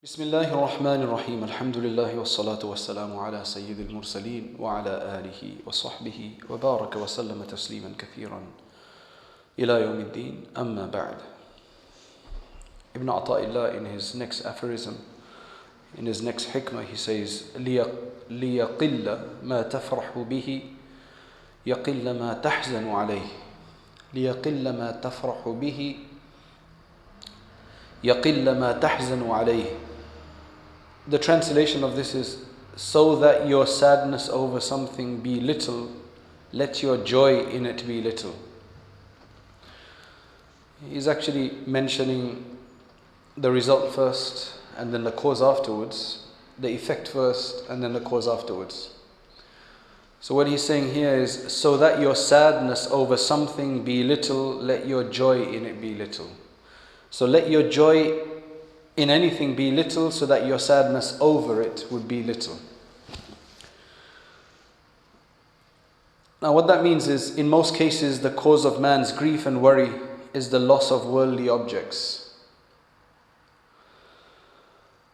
بسم الله الرحمن الرحيم الحمد لله والصلاة والسلام على سيد المرسلين وعلى آله وصحبه وبارك وسلم تسليما كثيرا إلى يوم الدين أما بعد. Ibn Ata'illah, in his next aphorism, in his next hikmah, he says ليقل ما تفرح به يقل ما تحزن عليه ليقل ما تفرح به يقل ما تحزن عليه. The translation of this is, so that your sadness over something be little, let your joy in it be little. He's actually mentioning the result first and then the cause afterwards, the effect first and then the cause afterwards. So what he's saying here is, so that your sadness over something be little, let your joy in it be little. So let your joy in anything be little, so that your sadness over it would be little. Now what that means is, in most cases, the cause of man's grief and worry is the loss of worldly objects.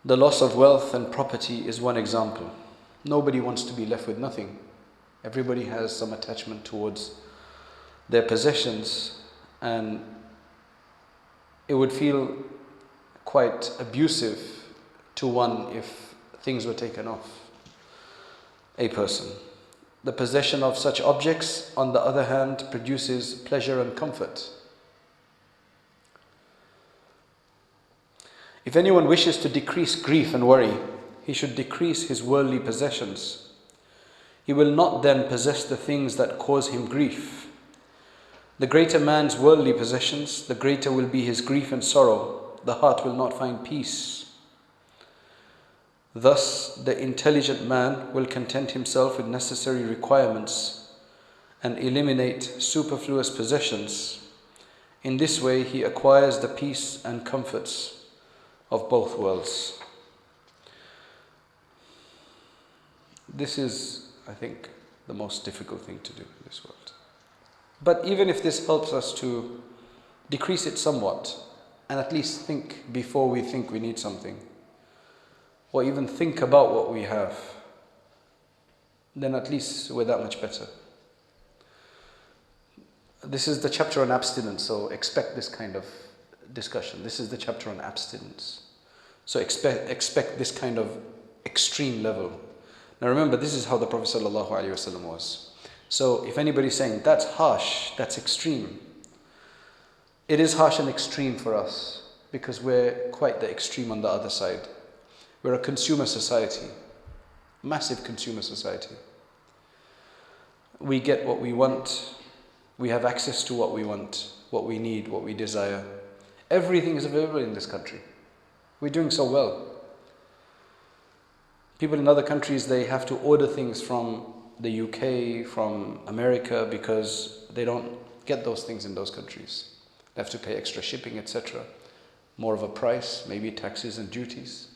The loss of wealth and property is one example. Nobody wants to be left with nothing. Everybody has some attachment towards their possessions, and it would feel quite abusive to one if things were taken off a person. The possession of such objects, on the other hand, produces pleasure and comfort. If anyone wishes to decrease grief and worry, he should decrease his worldly possessions. He will not then possess the things that cause him grief. The greater man's worldly possessions, the greater will be his grief and sorrow. The heart will not find peace. Thus, the intelligent man will content himself with necessary requirements and eliminate superfluous possessions. In this way, he acquires the peace and comforts of both worlds. This is, I think, the most difficult thing to do in this world. But even if this helps us to decrease it somewhat, and at least think before we think we need something, or even think about what we have, then at least we're that much better. This is the chapter on abstinence, so expect this kind of discussion. This is the chapter on abstinence. So expect this kind of extreme level. Now remember, this is how the Prophet ﷺ was. So if anybody's saying, that's harsh, that's extreme, it is harsh and extreme for us, because we're quite the extreme on the other side. We're a consumer society, massive consumer society. We get what we want, we have access to what we want, what we need, what we desire. Everything is available in this country. We're doing so well. People in other countries, they have to order things from the UK, from America, because they don't get those things in those countries. They have to pay extra shipping, etc. More of a price, maybe taxes and duties.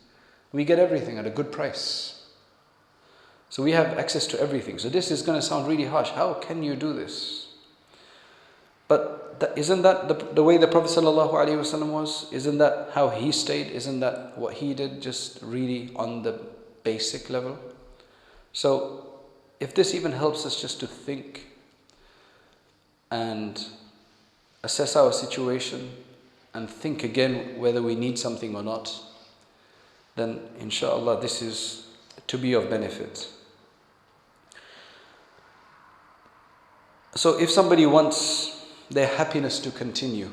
We get everything at a good price. So we have access to everything. So this is going to sound really harsh. How can you do this? But isn't that the way the Prophet ﷺ was? Isn't that how he stayed? Isn't that what he did, just really on the basic level? So if this even helps us just to think and assess our situation and think again whether we need something or not, then inshallah this is to be of benefit. So if somebody wants their happiness to continue,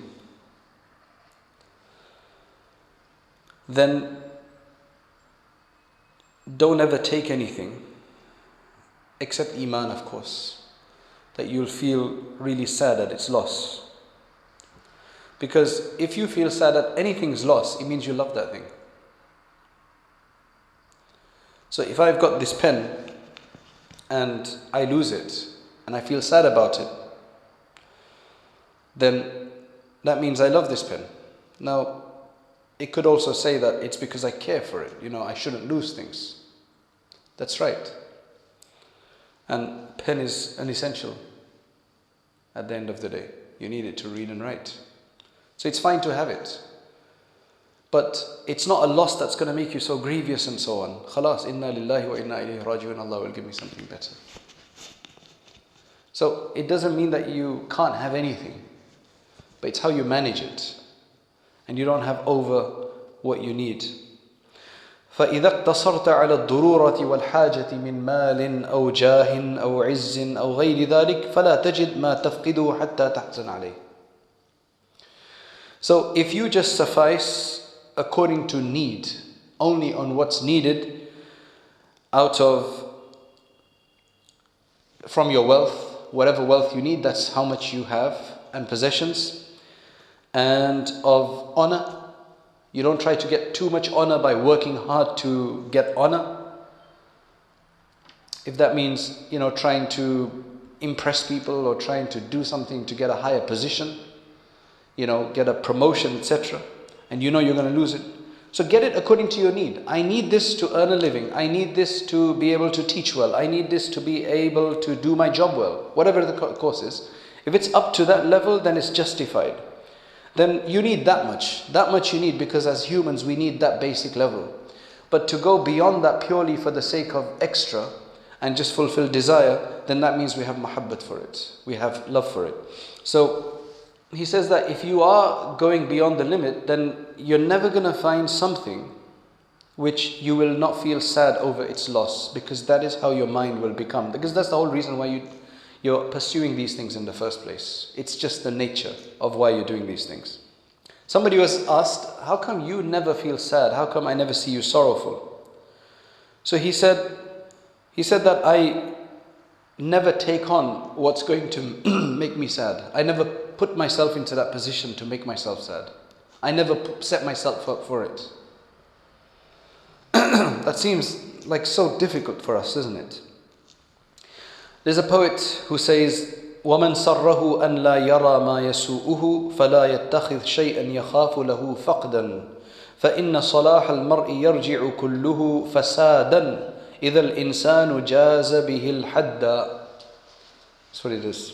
then don't ever take anything except Iman, of course, that you'll feel really sad at its loss. Because if you feel sad at anything's loss, it means you love that thing. So if I've got this pen and I lose it and I feel sad about it, then that means I love this pen. Now, it could also say that it's because I care for it. I shouldn't lose things. That's right. And pen is an essential at the end of the day. You need it to read and write. So it's fine to have it. But it's not a loss that's going to make you so grievous and so on. Khalas, inna lillahi wa inna ilayhi raji'un, Allah will give me something better. So it doesn't mean that you can't have anything, but it's how you manage it. And you don't have over what you need. فإذا اقتصرت على الضرورة والحاجة من مال أو جاه أو عز أو غير ذلك فلا تجد ما تفقده حتى تحزن عليه. So if you just suffice according to need, only on what's needed from your wealth, whatever wealth you need, that's how much you have, and possessions, and of honor. You don't try to get too much honor by working hard to get honor. If that means, trying to impress people or trying to do something to get a higher position, get a promotion, etc. And you're going to lose it. So get it according to your need. I need this to earn a living. I need this to be able to teach well. I need this to be able to do my job well. Whatever the course is. If it's up to that level, then it's justified. Then you need that much. That much you need, because as humans we need that basic level. But to go beyond that purely for the sake of extra and just fulfill desire, then that means we have mahabbat for it. We have love for it. So he says that if you are going beyond the limit, then you're never going to find something which you will not feel sad over its loss, because that is how your mind will become. Because that's the whole reason why you're pursuing these things in the first place. It's just the nature of why you're doing these things. Somebody was asked, how come you never feel sad? How come I never see you sorrowful? So he said that I never take on what's going to make me sad. I never put myself into that position to make myself sad. I never set myself up for it. That seems like so difficult for us, isn't it? There's a poet who says, وَمَنْ سَرَّهُ أَنْ لَا يَرَى مَا يَسُوءُهُ فَلَا يَتَّخِذْ شَيْئًا يَخَافُ لَهُ فَقْدًا فَإِنَّ صَلَاحَ الْمَرْءِ يَرْجِعُ كُلُّهُ فَسَادًا إِذَا الْإِنسَانُ جَازَ بِهِ الْحَدَّ. That's what it is.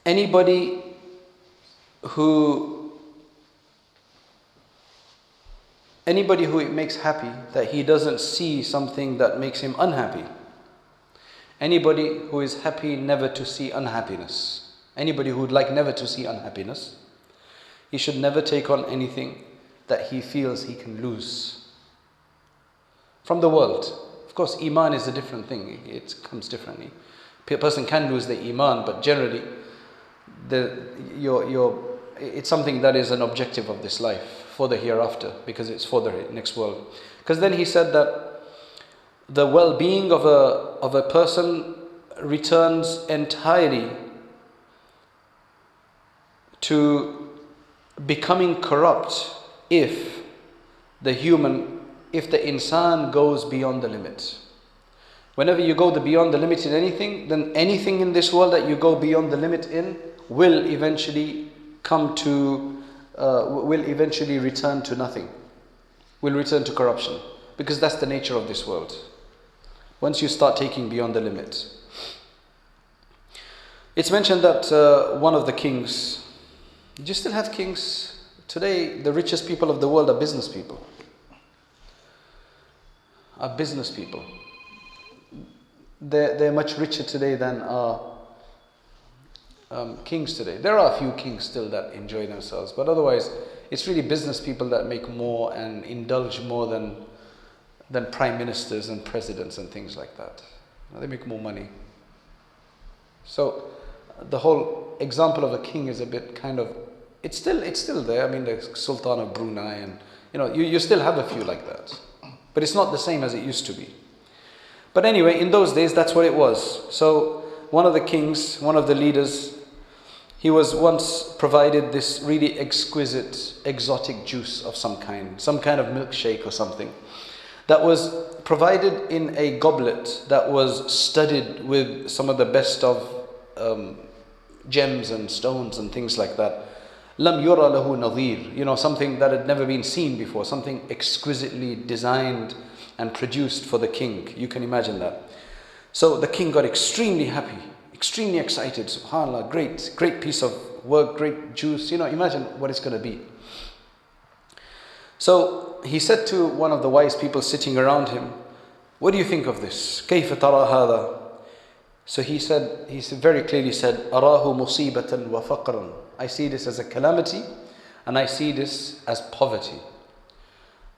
Anybody who it makes happy, that he doesn't see something that makes him unhappy. Anybody who is happy never to see unhappiness. Anybody who would like never to see unhappiness, he should never take on anything that he feels he can lose from the world. Of course, iman is a different thing. It comes differently. A person can lose their iman, but generally, it's something that is an objective of this life, for the hereafter, because it's for the next world. Because then he said that the well-being of a person returns entirely to becoming corrupt if the insan goes beyond the limit. Whenever you go beyond the limit in anything, then anything in this world that you go beyond the limit in will eventually return to nothing, will return to corruption, because that's the nature of this world. Once you start taking beyond the limit. It's mentioned that one of the kings, do you still have kings? Today, the richest people of the world are business people. They're much richer today than our kings today. There are a few kings still that enjoy themselves, but otherwise it's really business people that make more and indulge more than prime ministers and presidents and things like that. They make more money. So the whole example of a king is a bit kind of, it's still there. I mean, the Sultan of Brunei, and you still have a few like that, but it's not the same as it used to be. But anyway, in those days, that's what it was. So one of the kings, one of the leaders, he was once provided this really exquisite, exotic juice of some kind of milkshake or something, that was provided in a goblet that was studded with some of the best of gems and stones and things like that. Lam yura lahu nadhir, something that had never been seen before, something exquisitely designed and produced for the king. You can imagine that. So the king got extremely happy, extremely excited. SubhanAllah, great piece of work, great juice, imagine what it's going to be. So he said to one of the wise people sitting around him, what do you think of this? كيف ترى هذا? So he very clearly said, أراه مصيبة وفقرا. I see this as a calamity, and I see this as poverty.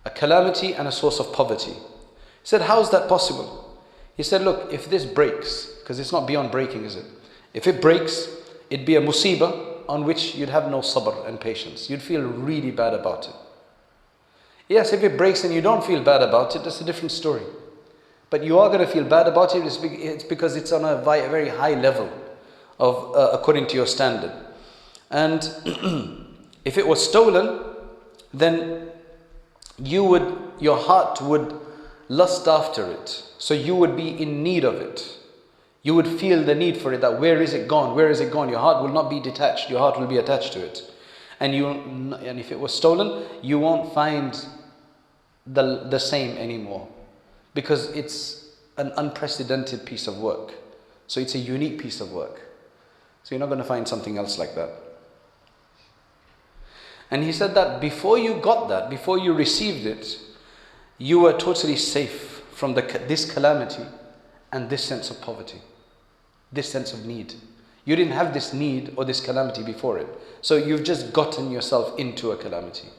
A calamity and a source of poverty. He said, how is that possible? He said, look, if this breaks, because it's not beyond breaking, is it? If it breaks, it'd be a musibah on which you'd have no sabr and patience. You'd feel really bad about it. Yes, if it breaks and you don't feel bad about it, that's a different story. But you are going to feel bad about it, it's because it's on a very high level of according to your standard. And if it was stolen, then your heart would lust after it. So you would be in need of it. You would feel the need for it, that where is it gone? Where is it gone? Your heart will not be detached. Your heart will be attached to it. And if it was stolen, you won't find the same anymore. Because it's an unprecedented piece of work. So it's a unique piece of work. So you're not going to find something else like that. And he said that before you got that, before you received it, you were totally safe from this calamity and this sense of poverty, this sense of need. You didn't have this need or this calamity before it. So you've just gotten yourself into a calamity.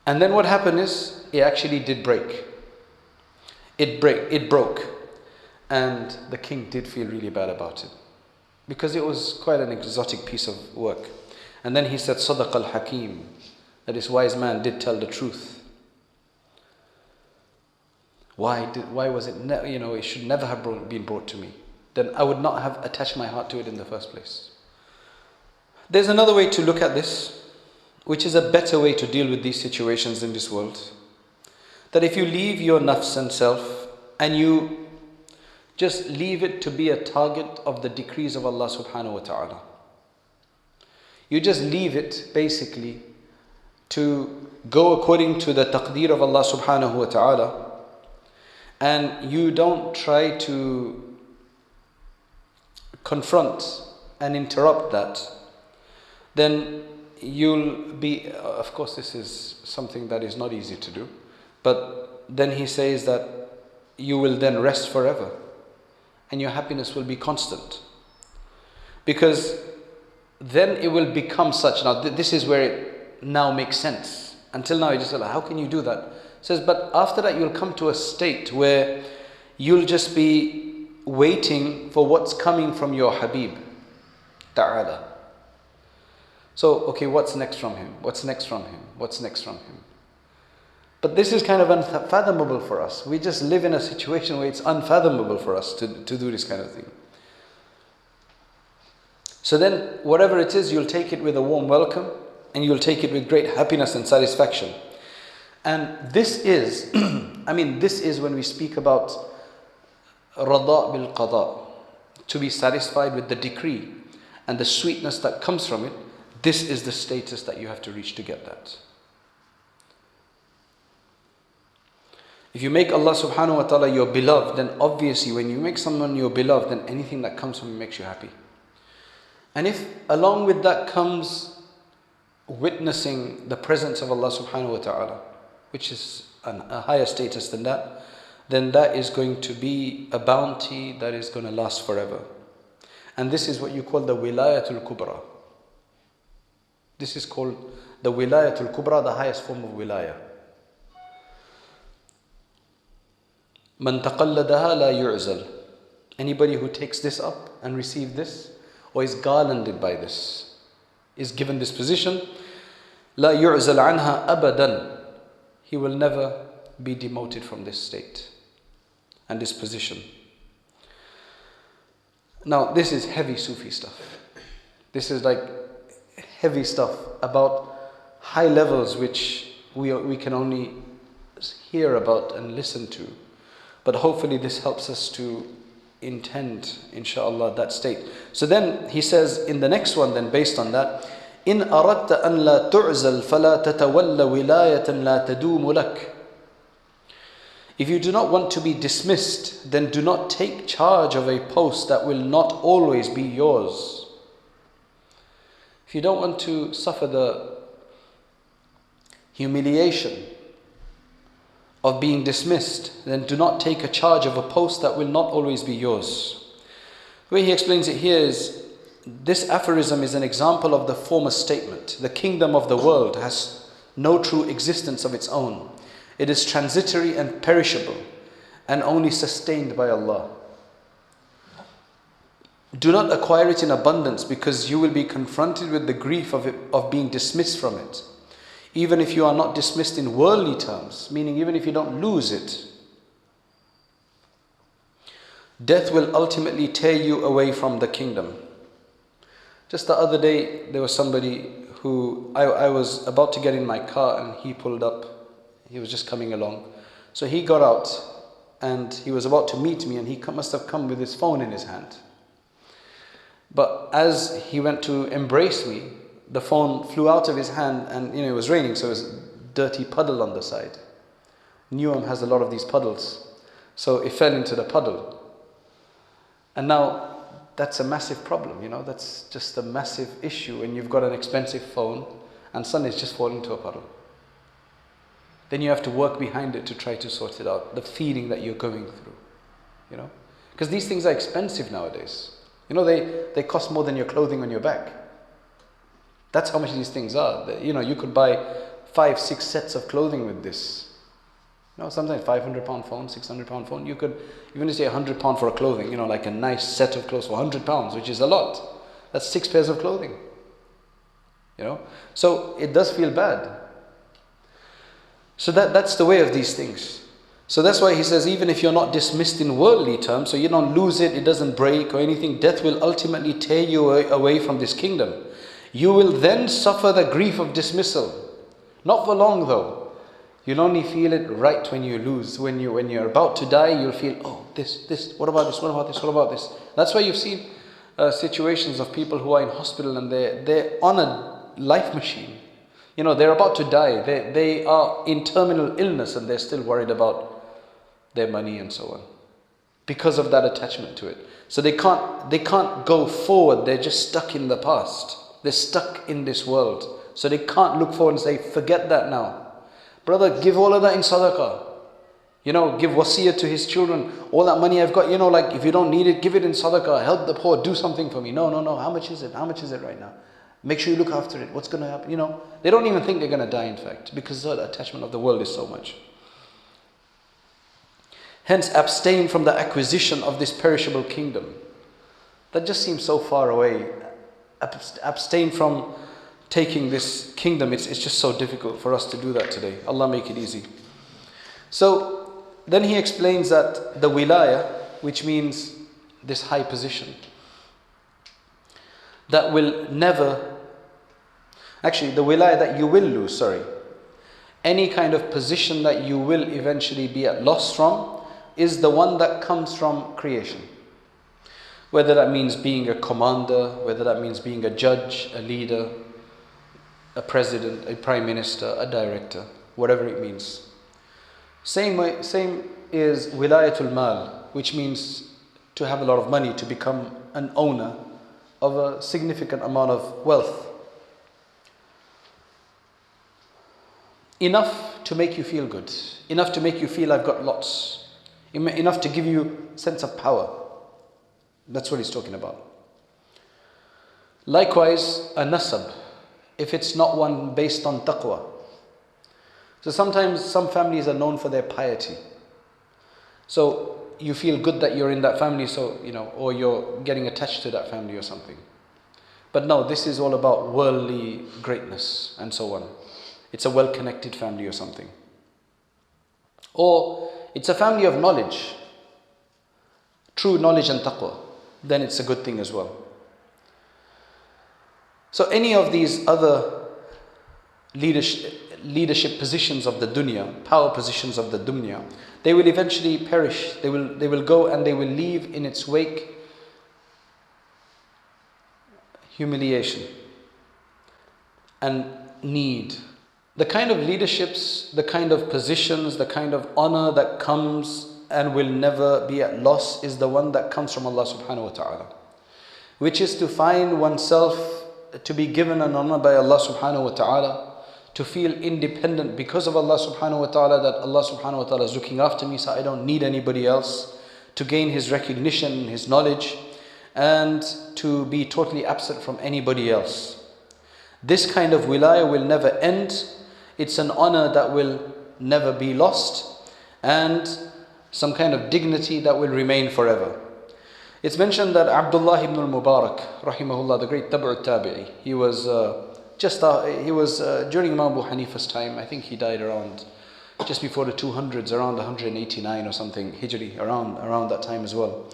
And then what happened is, it actually did break. It broke. And the king did feel really bad about it, because it was quite an exotic piece of work. And then he said, Sadaq al-Hakim, that this wise man did tell the truth. Why was it, it should never have been brought to me. Then I would not have attached my heart to it in the first place. There's another way to look at this, which is a better way to deal with these situations in this world. That if you leave your nafs and self, and you just leave it to be a target of the decrees of Allah subhanahu wa ta'ala. You just leave it basically to go according to the taqdeer of Allah subhanahu wa ta'ala, and you don't try to confront and interrupt that, then you'll be, of course this is something that is not easy to do, but then he says that you will then rest forever and your happiness will be constant, because then it will become such. Now this is where it now makes sense. Until now you just like, how can you do that? It says, but after that you'll come to a state where you'll just be waiting for what's coming from your Habib Ta'ala. So, okay, what's next from him? What's next from him? What's next from him? But this is kind of unfathomable for us. We just live in a situation where it's unfathomable for us to do this kind of thing. So then, whatever it is, you'll take it with a warm welcome, and you'll take it with great happiness and satisfaction. And this is, this is when we speak about rada bil qada, to be satisfied with the decree and the sweetness that comes from it. This is the status that you have to reach to get that. If you make Allah subhanahu wa ta'ala your beloved, then obviously when you make someone your beloved, then anything that comes from him makes you happy. And if along with that comes witnessing the presence of Allah subhanahu wa ta'ala, which is a higher status than that, then that is going to be a bounty that is going to last forever. And this is what you call the wilayatul kubra. This is called the wilayatul kubra, the highest form of wilaya. Man taqalladaha la yu'zal. Anybody who takes this up and receives this, or is garlanded by this, is given this position, la yu'zal anha abadan. He will never be demoted from this state and this position. Now, this is heavy Sufi stuff. This is like heavy stuff about high levels which we can only hear about and listen to. But hopefully this helps us to intend, inshallah, that state. So then he says in the next one, then based on that, إن أردت أن لا تعزل فلا تتولى ولاية لا تدوم لك. If you do not want to be dismissed, then do not take charge of a post that will not always be yours. If you don't want to suffer the humiliation of being dismissed, then do not take a charge of a post that will not always be yours. The way he explains it here is, this aphorism is an example of the former statement. The kingdom of the world has no true existence of its own. It is transitory and perishable, and only sustained by Allah. Do not acquire it in abundance, because you will be confronted with the grief of being dismissed from it. Even if you are not dismissed in worldly terms, meaning even if you don't lose it, death will ultimately tear you away from the kingdom. Just the other day, there was somebody who, I was about to get in my car and he pulled up. He was just coming along. So he got out and he was about to meet me, and he must have come with his phone in his hand. But as he went to embrace me, the phone flew out of his hand, and it was raining, so it was a dirty puddle on the side. Newham has a lot of these puddles. So it fell into the puddle. And now that's a massive problem, that's just a massive issue when you've got an expensive phone and suddenly it's just fallen into a puddle. Then you have to work behind it to try to sort it out, the feeling that you're going through, Because these things are expensive nowadays. They cost more than your clothing on your back. That's how much these things are. You could buy 5-6 sets of clothing with this. Sometimes £500 phone, £600 phone. You could even say £100 for a clothing, like a nice set of clothes for £100, which is a lot. That's 6 pairs of clothing. So it does feel bad. So that's the way of these things. So that's why he says, even if you're not dismissed in worldly terms, so you don't lose it, it doesn't break or anything, death will ultimately tear you away from this kingdom. You will then suffer the grief of dismissal. Not for long though. You'll only feel it right when you lose. When you're about to die, you'll feel, this, what about this, what about this, what about this? That's why you've seen situations of people who are in hospital and they're on a life machine. They're about to die. They are in terminal illness and they're still worried about their money and so on, because of that attachment to it. So they can't go forward. They're just stuck in the past. They're stuck in this world. So they can't look forward and say, forget that now. Brother, give all of that in sadaqah. Give wasiyah to his children. All that money I've got, like if you don't need it, give it in sadaqah. Help the poor, do something for me. No. How much is it? How much is it right now? Make sure you look after it. What's going to happen? They don't even think they're going to die, in fact, because the attachment of the world is so much. Hence, abstain from the acquisition of this perishable kingdom. That just seems so far away. Abstain from taking this kingdom. It's just so difficult for us to do that today. Allah make it easy. So then he explains that the wilaya, which means this high position, that will never, actually the wilaya that you will lose, any kind of position that you will eventually be at loss from, is the one that comes from creation. Whether that means being a commander, whether that means being a judge, a leader, a president, a prime minister, a director, whatever it means. Same is wilayatul mal, which means to have a lot of money, to become an owner of a significant amount of wealth. Enough to make you feel good, enough to make you feel I've got lots, enough to give you a sense of power. That's what he's talking about. Likewise, a nasab, if it's not one based on taqwa. So sometimes some families are known for their piety. So you feel good that you're in that family, or you're getting attached to that family or something. But no, this is all about worldly greatness and so on. It's a well-connected family or something. Or it's a family of knowledge, true knowledge and taqwa. Then it's a good thing as well. So any of these other leadership positions of the dunya, power positions of the dunya, they will eventually perish. They will go and they will leave in its wake humiliation and need. The kind of leaderships, the kind of positions, the kind of honor that comes and will never be at loss is the one that comes from Allah subhanahu wa ta'ala, which is to find oneself to be given an honor by Allah subhanahu wa ta'ala, to feel independent because of Allah subhanahu wa ta'ala, that Allah subhanahu wa ta'ala is looking after me, so I don't need anybody else, to gain His recognition, His knowledge, and to be totally absent from anybody else. This kind of wilayah will never end. It's an honor that will never be lost, and some kind of dignity that will remain forever. It's mentioned that Abdullah ibn al-Mubarak, rahimahullah, the great Tabu' al-Tabi'i, he was during Imam Abu Hanifa's time. I think he died around just before the 200s, around 189 or something, Hijri, around that time as well.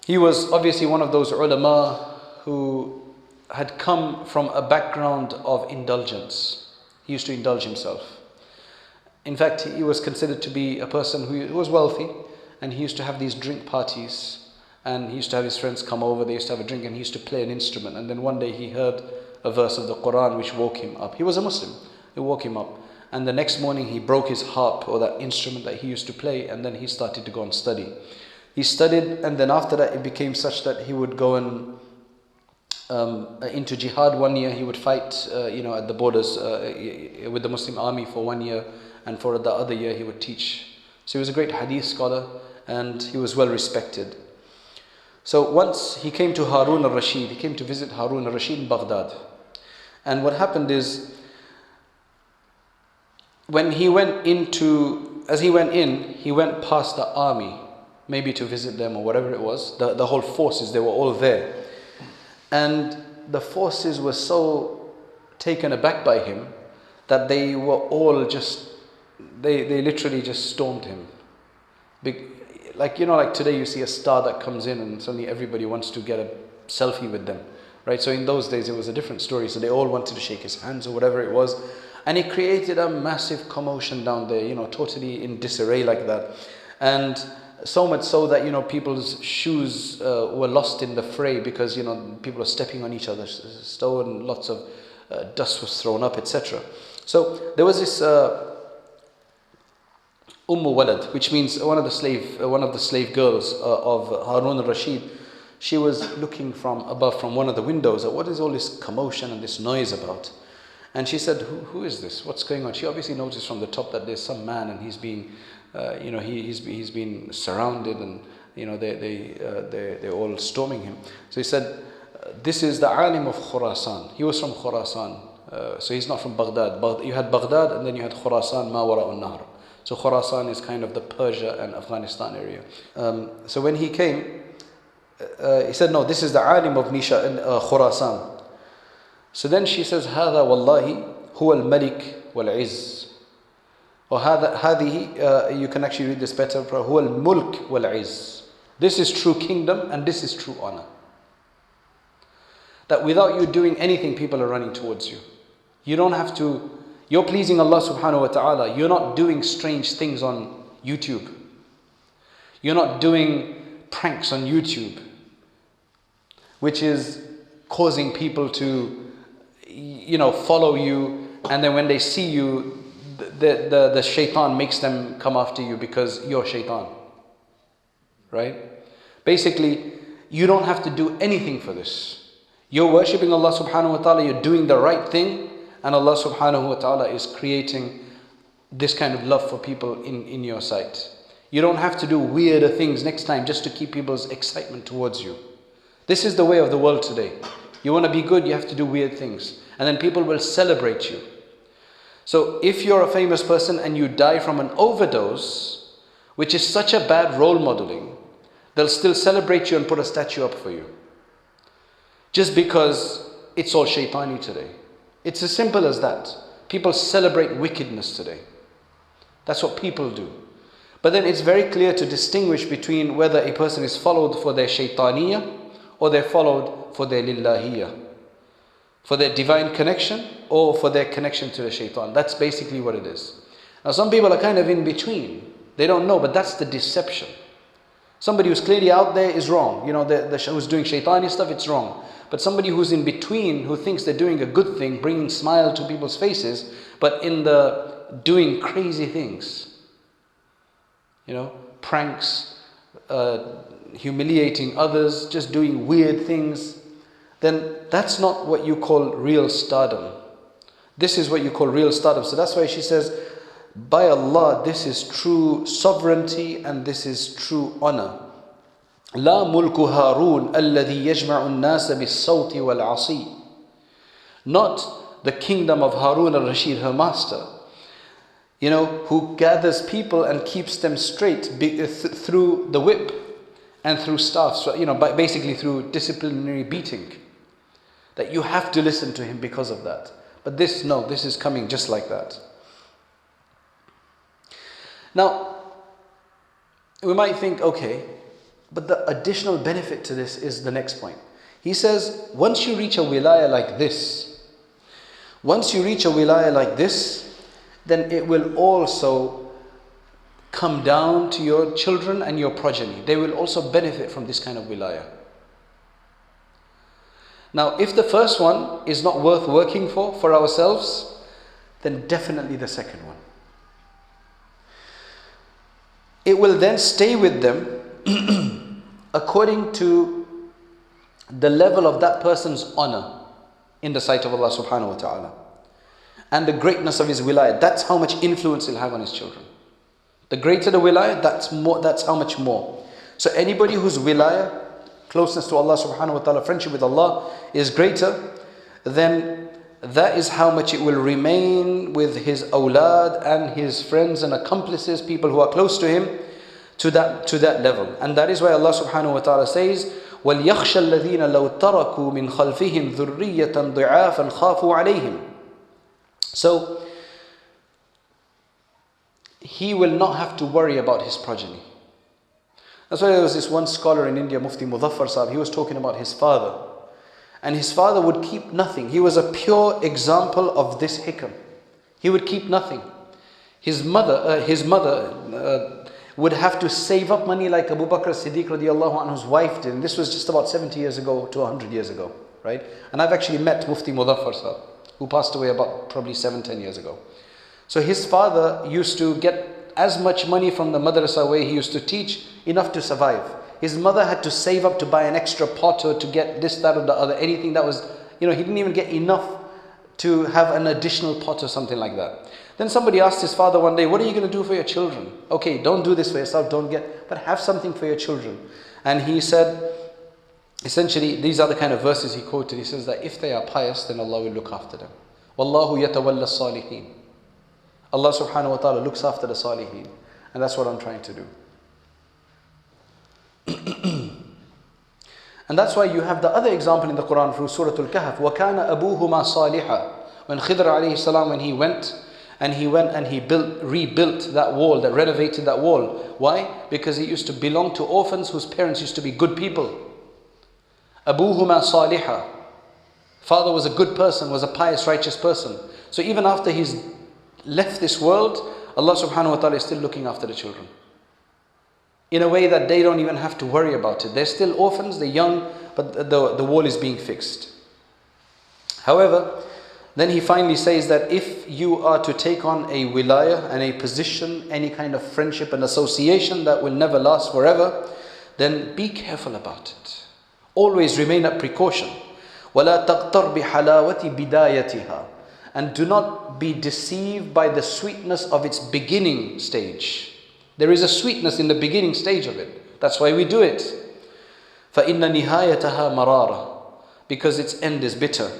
He was obviously one of those ulama who had come from a background of indulgence. He used to indulge himself. In fact, he was considered to be a person who was wealthy, and he used to have these drink parties, and he used to have his friends come over, they used to have a drink, and he used to play an instrument. And then one day he heard a verse of the Quran which woke him up. He was a Muslim, it woke him up. And the next morning he broke his harp, or that instrument that he used to play, and then he started to go and study. He studied, and then after that it became such that he would go and into jihad. 1 year he would fight at the borders with the Muslim army for 1 year, and for the other year he would teach. So he was a great hadith scholar, and he was well respected. So once he came to Harun al-Rashid, he came to visit Harun al-Rashid in Baghdad. And what happened is, as he went in, he went past the army, maybe to visit them or whatever it was. The whole forces, they were all there. And the forces were so taken aback by him that they were all they literally just stormed him. Like today you see a star that comes in and suddenly everybody wants to get a selfie with them, right? So in those days it was a different story. So they all wanted to shake his hands or whatever it was. And it created a massive commotion down there, totally in disarray like that. And so much so that, people's shoes were lost in the fray because, people were stepping on each other's toe, and lots of dust was thrown up, etc. So there was this Walad, which means one of the slave girls of Harun al-Rashid. She was looking from above, from one of the windows, at what is all this commotion and this noise about? And she said, who is this? What's going on? She obviously noticed from the top that there's some man, and he's being, he's been surrounded, and they're all storming him. So he said, this is the alim of Khurasan. He was from Khurasan, so he's not from Baghdad. You had Baghdad, and then you had Khurasan, ma wara al-nahr. So Khurasan is kind of the Persia and Afghanistan area. So when he came, he said, no, this is the alim of Khurasan. So then she says, هذا والله هو الملك والعز. هذه, you can actually read this better, هو الملك والعز. This is true kingdom, and this is true honor. That without you doing anything, people are running towards you. You don't have to, you're pleasing Allah subhanahu wa ta'ala. You're not doing strange things on YouTube. You're not doing pranks on YouTube, which is causing people to follow you, and then when they see you, the shaitan makes them come after you because you're shaitan, right? Basically, you don't have to do anything for this. You're worshipping Allah subhanahu wa ta'ala, you're doing the right thing, and Allah subhanahu wa ta'ala is creating this kind of love for people in your sight. You don't have to do weirder things next time just to keep people's excitement towards you. This is the way of the world today. You want to be good, you have to do weird things. And then people will celebrate you. So if you're a famous person and you die from an overdose, which is such a bad role modeling, they'll still celebrate you and put a statue up for you. Just because it's all shaitani today. It's as simple as that. People celebrate wickedness today. That's what people do. But then it's very clear to distinguish between whether a person is followed for their shaitaniyah or they're followed for their lillahiyah, for their divine connection or for their connection to the shaitan. That's basically what it is. Now some people are kind of in between. They don't know, but that's the deception. Somebody who's clearly out there is wrong. Who's doing shaitani stuff, it's wrong. But somebody who's in between, who thinks they're doing a good thing, bringing smile to people's faces, but in the doing crazy things, pranks, humiliating others, just doing weird things, then that's not what you call real stardom. This is what you call real stardom. So that's why she says, by Allah, this is true sovereignty and this is true honor. لا ملك هارون الذي يجمع الناس بالصوت والعصي. Not the kingdom of Harun al-Rashid, her master, who gathers people and keeps them straight through the whip and through staffs, basically through disciplinary beating. That you have to listen to him because of that. But this is coming just like that. Now, we might think, okay, but the additional benefit to this is the next point. He says, once you reach a wilaya like this, then it will also come down to your children and your progeny. They will also benefit from this kind of wilaya. Now, if the first one is not worth working for ourselves, then definitely the second one. It will then stay with them according to the level of that person's honor in the sight of Allah subhanahu wa ta'ala. And the greatness of his wilayah. That's how much influence he'll have on his children. The greater the wilayah, that's how much more. So anybody whose wilayah, closeness to Allah subhanahu wa ta'ala, friendship with Allah is greater, then that is how much it will remain with his awlad and his friends and accomplices, people who are close to him, to that level. And that is why Allah subhanahu wa ta'ala says, وَلْيَخْشَ الَّذِينَ لَوْ تَرَكُوا مِنْ خَلْفِهِمْ ذُرِّيَّةً ضِعَافًا خَافُوا عَلَيْهِمْ. So, he will not have to worry about his progeny. That's why there was this one scholar in India, Mufti Muzaffar Sahib, he was talking about his father. And his father would keep nothing. He was a pure example of this hikam. He would keep nothing. His mother would have to save up money like Abu Bakr as-Siddiq radiallahu anhu's wife did. And this was just about 70 years ago to 100 years ago, right? And I've actually met Mufti Muzaffar Sahib, who passed away about probably 7-10 years ago. So his father used to get as much money from the madrasa where he used to teach, enough to survive. His mother had to save up to buy an extra pot or to get this, that or the other, anything that was, he didn't even get enough to have an additional pot or something like that. Then somebody asked his father one day, what are you going to do for your children? Okay, don't do this for yourself, but have something for your children. And he said, essentially, these are the kind of verses he quoted. He says that if they are pious, then Allah will look after them. Wallahu yatawalla salihin. Allah subhanahu wa ta'ala looks after the salihin. And that's what I'm trying to do. And that's why you have the other example in the Quran through Surah Al-Kahf. وَكَانَ أَبُوهُمَا صَالِحًا. When Khidr alayhi salam, when he went and he rebuilt that wall, that renovated that wall. Why? Because it used to belong to orphans whose parents used to be good people. أَبُوهُمَا صَالِحًا. Father was a good person, was a pious, righteous person. So even after he's left this world, Allah subhanahu wa ta'ala is still looking after the children. In a way that they don't even have to worry about it. They're still orphans, they're young, but the wall is being fixed. However, then he finally says that if you are to take on a wilaya and a position, any kind of friendship and association that will never last forever, then be careful about it. Always remain at precaution. وَلَا تَغْتَرْ بِحَلَاوَةِ بِدَايَتِهَا. And do not be deceived by the sweetness of its beginning stage. There is a sweetness in the beginning stage of it. That's why we do it. فَإِنَّ نِهَايَتَهَا مَرَارًا. Because its end is bitter.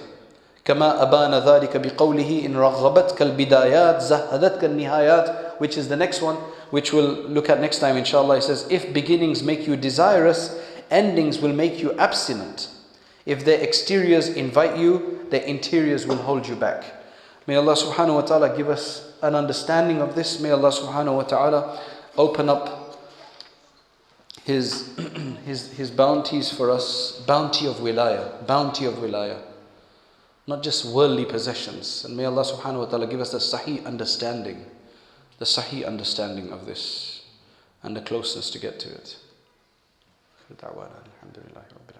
كَمَا أَبَانَ ذَلِكَ بِقَوْلِهِ إِنْ رَغَّبَتْكَ الْبِدَايَاتِ زَهَّدَتْكَ النِّهَايَاتِ, which is the next one, which we'll look at next time inshallah. He says, if beginnings make you desirous, endings will make you abstinent. If their exteriors invite you, their interiors will hold you back. May Allah subhanahu wa ta'ala give us an understanding of this. May Allah subhanahu wa ta'ala open up His bounties for us, bounty of wilayah, not just worldly possessions. And may Allah subhanahu wa ta'ala give us the sahih understanding of this and the closeness to get to it. دعوانا الحمد لله رب العالمين.